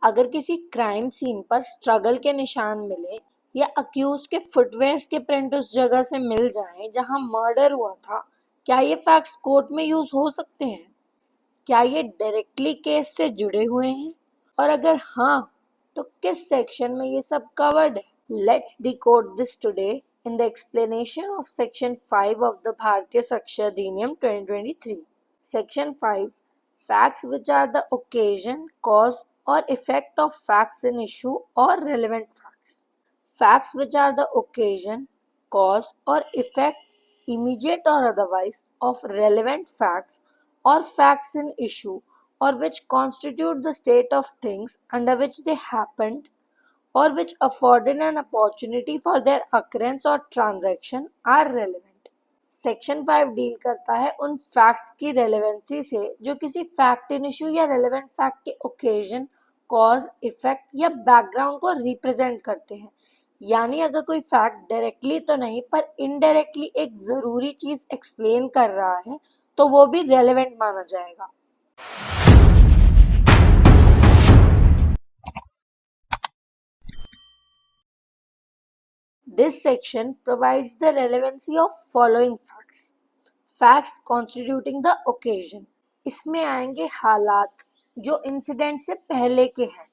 अगर किसी crime scene पर स्ट्रगल के निशान मिले या अक्यूज के फुटवेयर्स के प्रिंट उस जगह से मिल जाएं जहां मर्डर हुआ था, क्या ये फैक्ट्स कोर्ट में यूज हो सकते हैं? क्या ये डायरेक्टली केस से जुड़े हुए हैं? और अगर हाँ, तो किस सेक्शन में ये सब कवर्ड है? Let's decode this today in the explanation of section 5 of the भारतीय साक्ष्य अधिनियम 2023. Section 5. Facts which are the occasion, cause or effect of facts in issue or relevant facts. Facts which are the occasion, cause or effect, immediate or otherwise, of relevant facts or facts in issue or which constitute the state of things under which they happened or which afforded an opportunity for their occurrence or transaction are relevant. Section 5 deal करता है उन facts की relevancy से जो किसी fact in issue या relevant fact के occasion, cause, effect या बैकग्राउंड को रिप्रेजेंट करते हैं। यानी अगर कोई फैक्ट डायरेक्टली तो नहीं पर इनडायरेक्टली एक जरूरी चीज एक्सप्लेन कर रहा है तो वो भी रेलेवेंट माना जाएगा। This section provides the relevancy of following facts. Facts constituting the occasion. इसमें आएंगे हालात जो इंसिडेंट से पहले के हैं।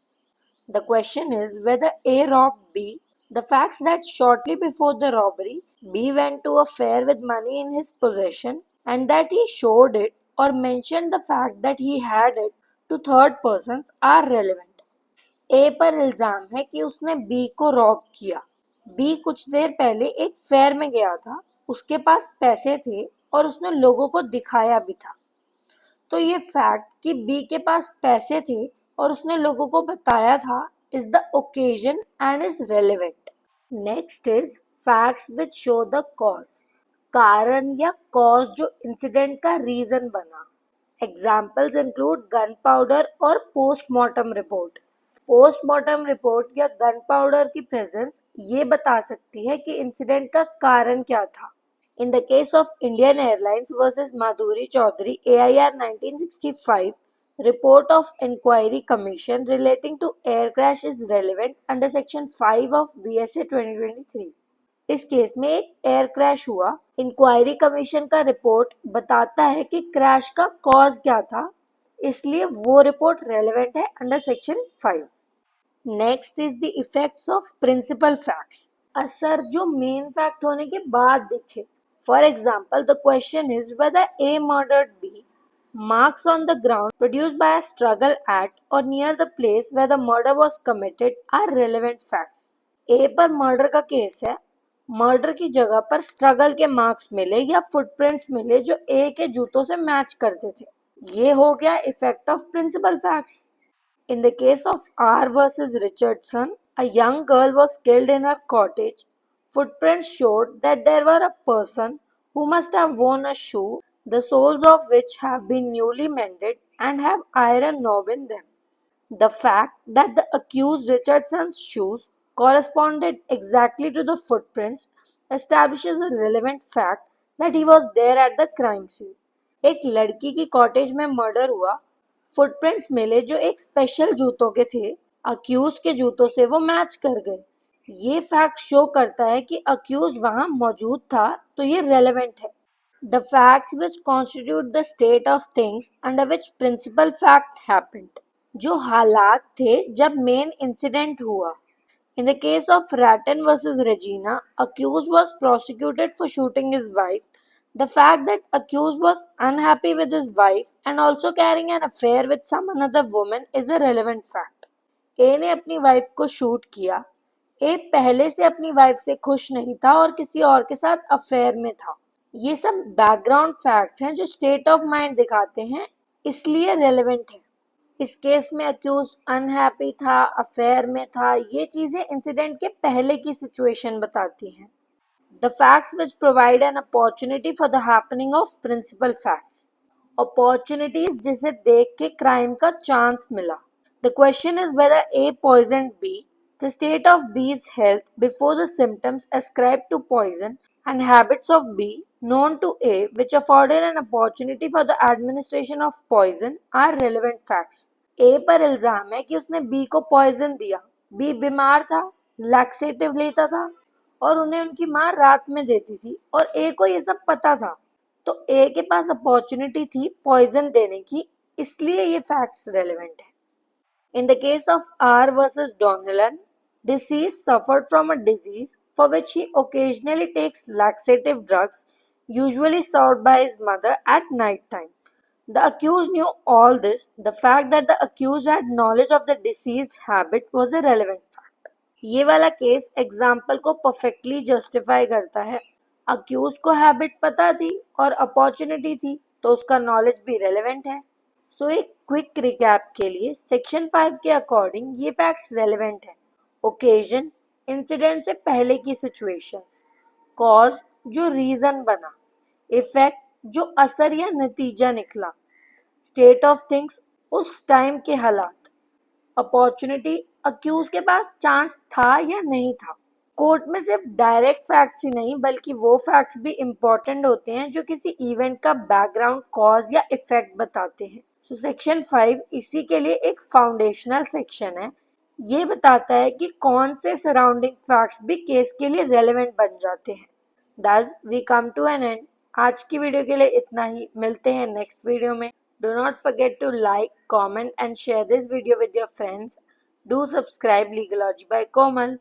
The question is whether A robbed B. The facts that shortly before the robbery, B went to a fair with money in his possession and that he showed it or mentioned the fact that he had it to third persons are relevant. A पर इल्जाम है कि उसने B को Rob किया। B कुछ देर पहले एक फेयर में गया था, उसके पास पैसे थे और उसने लोगों को दिखाया भी था। तो ये फैक्ट कि बी के पास पैसे थे और उसने लोगों को बताया था is the occasion and is relevant. Next is facts which show the cause, कारण या कॉज जो इंसिडेंट का रीजन बना। एग्जाम्पल्स इंक्लूड गन पाउडर और पोस्टमार्टम रिपोर्ट। पोस्टमार्टम रिपोर्ट या गन पाउडर की प्रेजेंस ये बता सकती है कि इंसिडेंट का कारण क्या था। In the case of Indian Airlines versus Madhuri Chaudhary AIR 1965, report of inquiry commission relating to air crash is relevant under section 5 of BSA 2023. इस केस में एक एयर क्रैश हुआ, इंक्वायरी कमीशन का रिपोर्ट बताता है कि क्रैश का कॉज क्या था, इसलिए वो रिपोर्ट रेलेवेंट है under section 5। Next is the effects of principal facts, असर जो मेन फैक्ट होने के बाद दिखे। For example, the question is whether A murdered B. Marks on the ground produced by a struggle at or near the place where the murder was committed are relevant facts. A पर murder का case है, murder की जगह पर struggle के marks मिले या footprints मिले जो A के जूतों से मैच करते थे। ये हो गया effect of principal facts. In the case of R versus Richardson, a young girl was killed in her cottage. Footprints showed that there were a person who must have worn a shoe, the soles of which have been newly mended and have iron knob in them. The fact that the accused Richardson's shoes corresponded exactly to the footprints establishes a relevant fact that he was there at the crime scene. एक लड़की की cottage में murder हुआ, footprints मिले जो एक special जूतों के थे, अक्यूज के जूतों से वो मैच कर गए। ये फैक्ट शो करता है कि अक्यूज वहां मौजूद था, तो ये रेलेवेंट है। The facts which constitute the state of things under which principle fact happened, जो हालात थे जब मेन इंसिडेंट हुआ। In the case of Rattan versus Regina, accused was prosecuted for shooting his wife. The fact that accused was unhappy with his wife and also carrying an affair with some another woman is a relevant fact. A ने अपनी wife को shoot किया। A पहले से अपनी wife से खुश नहीं था और किसी और के साथ अफेयर में था। ये सब बैकग्राउंड फैक्ट्स हैं जो स्टेट ऑफ माइंड दिखाते हैं, इसलिए रेलेवेंट है। इस केस में अक्यूज अनहैप्पी था, अफेयर में था, ये चीजें इंसिडेंट के पहले की सिचुएशन बताती हैं। The facts which provide an opportunity for the happening of principal facts, opportunities जिसे देख के क्राइम का चांस मिला। The question is whether A poisoned B. The state of B's health before the symptoms ascribed to poison and habits of B known to A which afforded an opportunity for the administration of poison are relevant facts. ए पर इल्जाम है कि उसने B को poison दिया। B बीमार था, laxative लेता था और उन्हें उनकी माँ रात में देती थी और ए को ये सब पता था। तो ए के पास अपॉर्चुनिटी थी पॉइजन देने की, इसलिए ये फैक्ट्स रेलेवेंट है। In the case of R versus Donnellan, deceased suffered from a disease for which he occasionally takes laxative drugs, usually served by his mother at night time. The accused knew all this. The fact that the accused had knowledge of the deceased habit was a relevant fact. ये वाला case example को perfectly justify करता है। Accused को habit पता थी और opportunity थी, तो उसका नॉलेज भी रेलेवेंट है। सो एक क्विक रिकैप के लिए सेक्शन 5 के अकॉर्डिंग ये फैक्ट्स रेलेवेंट है। ओकेजन, इंसिडेंट से पहले की सिचुएशंस। कॉज, जो रीजन बना। इफेक्ट, जो असर या नतीजा निकला। स्टेट ऑफ थिंग्स, उस टाइम के हालात। अपॉर्चुनिटी, अक्यूज के पास चांस था या नहीं था। कोर्ट में सिर्फ डायरेक्ट फैक्ट्स ही नहीं बल्कि वो फैक्ट्स भी इम्पोर्टेंट होते हैं जो किसी इवेंट का बैकग्राउंड, कॉज या इफेक्ट बताते हैं। सो सेक्शन 5 इसी के लिए एक फाउंडेशनल सेक्शन है। ये बताता है कि कौन से सराउंडिंग फैक्ट्स भी केस के लिए रेलेवेंट बन जाते हैं। Thus we come to an end। आज की वीडियो के लिए इतना ही, मिलते हैं नेक्स्ट वीडियो में। Do not forget to like, comment and share this video with your friends. Do subscribe Legalogy by Komal।